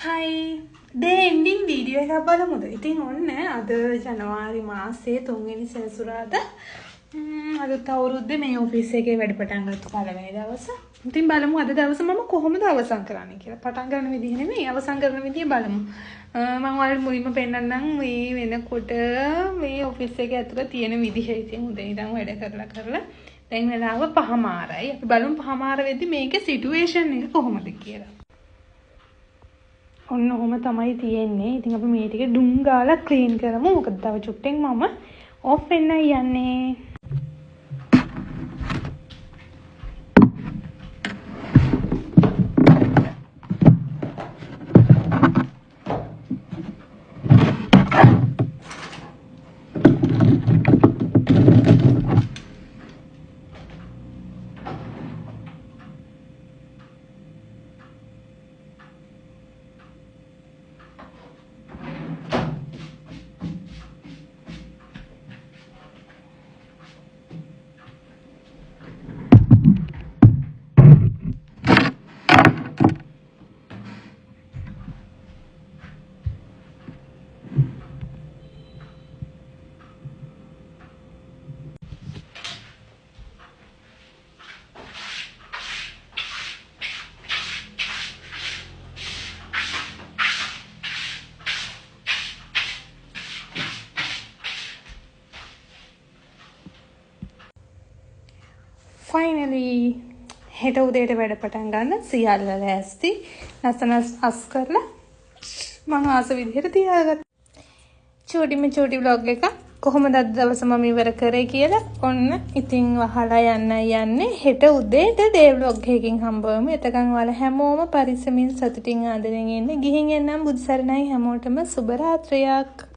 Hi, day ending video එකක් බලමුද? ඉතින් ඔන්න අද ජනවාරි මාසයේ 3 වෙනි සෙනසුරාදා අලුත් අවුරුද්දේ මේ ඔෆිස් එකේ වැඩ පටන් ගත්ත පළවෙනි දවස. ඉතින් බලමු අද දවස මම කොහොමද අවසන් කරන්නේ කියලා. පටන් ගන්න විදිහ නෙමෙයි අවසන් කරන විදිහ බලමු. මම ඔයාලට මුලින්ම පෙන්නන්නම් මේ වෙනකොට මේ ඔෆිස් එකේ ඇතුළේ තියෙන විදිහ. ඉතින් උදේ ඉඳන් වැඩ කරලා දැන් වෙලාව 5:00යි. අපි බලමු 5:00 වෙද්දි මේකේ සිටුේෂන් එක කොහොමද කියලා. ඔන්න ඔහොම තමයි තියෙන්නේ. ඉතින් අපි මේ ටික ඩුම් ගාලා ක්ලීන් කරමු. මොකද තව චුට්ටෙන් මම ඔෆ් වෙන්න යන්නේ. Finally හෙට උදේට වැඩ පටන් ගන්න සියල්ල ලෑස්ති. ලස්සන අස් කරලා මම ආස විදිහට තියාගත්තා. චූටි vlog එක කොහොමද අද දවස මම ඉවර කරේ කියලා ඔන්න ඉතින් වහලා යන්නේ. හෙට උදේට day vlog එකකින් හම්බවෙමු. එතකන් ඔයාලා හැමෝම පරිස්සමින් සතුටින් ආදරෙන් ඉන්න. ගිහින් එන්නම්. බුදු සරණයි හැමෝටම සුබ රාත්‍රියක්.